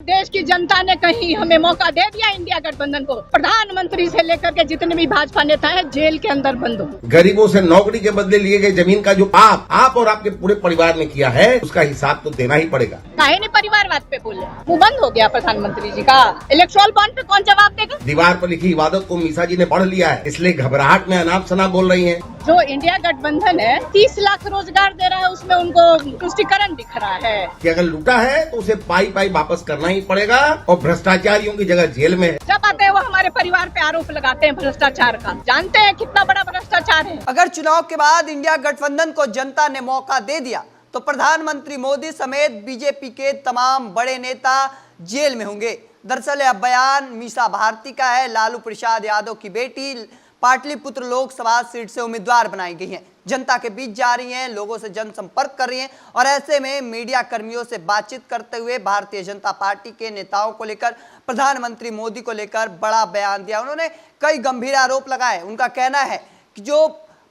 देश की जनता ने कहीं हमें मौका दे दिया इंडिया गठबंधन को। प्रधानमंत्री से लेकर के जितने भी भाजपा नेता हैं जेल के अंदर बंद हो। गरीबों से नौकरी के बदले लिए गए जमीन का जो पाप आप और आपके पूरे परिवार ने किया है उसका हिसाब तो देना ही पड़ेगा। काहे नहीं परिवारवाद पे बोले, वो बंद हो गया प्रधानमंत्री जी का। इलेक्ट्रोल बॉन्ड पे कौन जवाब देगा? दीवार पर लिखी इबादत को मीसा जी ने पढ़ लिया है, इसलिए घबराहट में अनाप शनाप बोल रही हैं। जो इंडिया गठबंधन है 30 लाख रोजगार दे रहा है, उसमें उनको तुष्टिकरण दिख रहा है कि अगर लूटा है तो उसे पाई पाई वापस करना ही पड़ेगा और भ्रष्टाचारियों की जगह जेल में है। जब आते हैं वो हमारे परिवार पे आरोप लगाते हैं भ्रष्टाचार का। जानते हैं कितना बड़ा भ्रष्टाचार है। अगर चुनाव के बाद इंडिया गठबंधन को जनता ने मौका दे दिया तो प्रधानमंत्री मोदी समेत बीजेपी के तमाम बड़े नेता जेल में होंगे। दरअसल यह बयान मीसा भारती का है। लालू प्रसाद यादव की बेटी पाटलिपुत्र लोकसभा सीट से उम्मीदवार बनाई गई हैं, जनता के बीच जा रही हैं, लोगों से जनसंपर्क कर रही हैं और ऐसे में मीडिया कर्मियों से बातचीत करते हुए भारतीय जनता पार्टी के नेताओं को लेकर, प्रधानमंत्री मोदी को लेकर बड़ा बयान दिया। उन्होंने कई गंभीर आरोप लगाए। उनका कहना है कि जो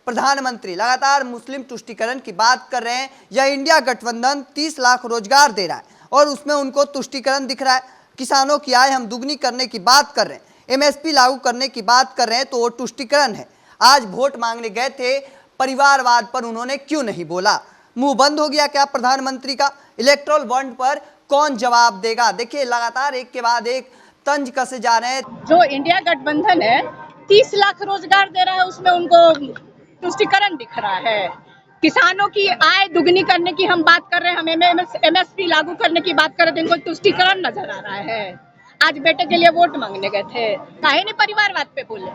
प्रधानमंत्री लगातार मुस्लिम तुष्टीकरण की बात कर रहे हैं, यह इंडिया गठबंधन 30 लाख रोजगार दे रहा है और उसमें उनको तुष्टीकरण दिख रहा है। किसानों की आय हम दुगनी करने की बात कर रहे हैं, एमएसपी लागू करने की बात कर रहे हैं, तो वो तुष्टीकरण है। आज वोट मांगने गए थे, परिवारवाद पर उन्होंने क्यों नहीं बोला? मुंह बंद हो गया क्या प्रधानमंत्री का? इलेक्ट्रोल बॉन्ड पर कौन जवाब देगा? देखिए लगातार एक के बाद एक तंज कसे जा रहे हैं। जो इंडिया गठबंधन है 30 लाख रोजगार दे रहा है, उसमें उनको तुष्टीकरण दिख रहा है। किसानों की आय दुगनी करने की हम बात कर रहे हैं, हम एमएसपी लागू करने की बात कर रहे थे, इनको तुष्टीकरण नजर आ रहा है। आज बेटे के लिए वोट मांगने गए थे, काहे नहीं परिवारवाद पे बोले?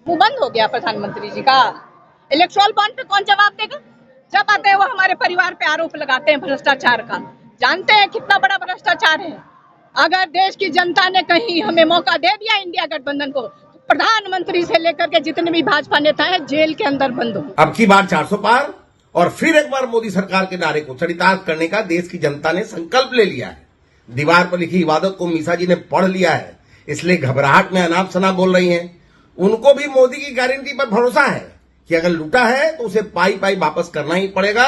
मुंह बंद हो गया प्रधानमंत्री जी का। इलेक्ट्रोल बॉन्ड पे कौन जवाब देगा? जब आते हैं वो हमारे परिवार पे आरोप लगाते हैं भ्रष्टाचार का। जानते हैं कितना बड़ा भ्रष्टाचार है। अगर देश की जनता ने कहीं हमें मौका दे दिया इंडिया गठबंधन को, प्रधानमंत्री से लेकर के जितने भी भाजपा नेता हैं जेल के अंदर बंद हो। अब की बार 400 पार और फिर एक बार मोदी सरकार के नारे को चरितार्थ करने का देश की जनता ने संकल्प ले लिया है। दीवार पर लिखी इबादत को मीसा जी ने पढ़ लिया है, इसलिए घबराहट में अनाप शनाप बोल रही हैं। उनको भी मोदी की गारंटी पर भरोसा है कि अगर लूटा है तो उसे पाई पाई वापस करना ही पड़ेगा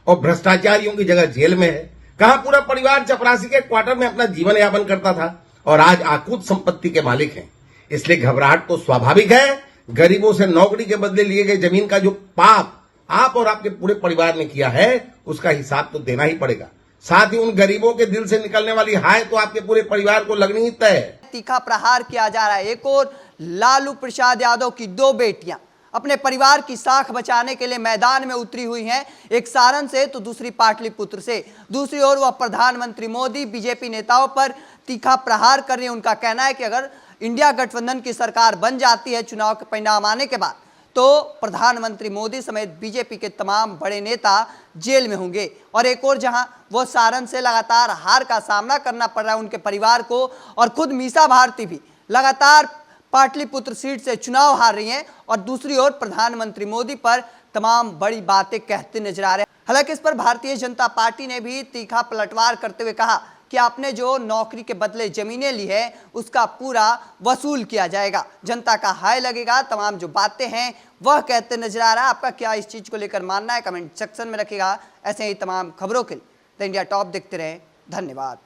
और भ्रष्टाचारियों की जगह जेल में है। कहा पूरा परिवार चपरासी के क्वार्टर में अपना जीवन यापन करता था और आज आकूत संपत्ति के मालिक हैं, इसलिए घबराहट तो स्वाभाविक है। गरीबों से नौकरी के बदले लिए गए जमीन का जो पाप आप और आपके पूरे परिवार ने किया है उसका हिसाब तो देना ही पड़ेगा। साथ ही उन गरीबों के दिल से निकलने वाली हाय तो आपके पूरे परिवार को लगनी ही तय है। तीखा प्रहार किया जा रहा है। एक और लालू प्रसाद यादव की 2 बेटियां अपने परिवार की साख बचाने के लिए मैदान में उतरी हुई हैं, एक सारण से तो दूसरी पाटलिपुत्र से। दूसरी ओर वह प्रधानमंत्री मोदी बीजेपी नेताओं पर तीखा प्रहार कर रही है। उनका कहना है कि अगर इंडिया गठबंधन की सरकार बन जाती है चुनाव के परिणाम आने के बाद, तो प्रधानमंत्री मोदी समेत बीजेपी के तमाम बड़े नेता जेल में होंगे। और एक और जहां वो सारण से लगातार हार का सामना करना पड़ रहा है उनके परिवार को, और खुद मीसा भारती भी लगातार पाटलिपुत्र सीट से चुनाव हार रही हैं और दूसरी ओर प्रधानमंत्री मोदी पर तमाम बड़ी बातें कहते नजर आ रहे हैं। हालांकि इस पर भारतीय जनता पार्टी ने भी तीखा पलटवार करते हुए कहा कि आपने जो नौकरी के बदले जमीनें ली है उसका पूरा वसूल किया जाएगा, जनता का हाय लगेगा। तमाम जो बातें हैं वह कहते नजर आ रहा है। आपका क्या इस चीज को लेकर मानना है कमेंट सेक्शन में रखिएगा। ऐसे ही तमाम खबरों के लिए द इंडिया टॉप देखते रहें। धन्यवाद।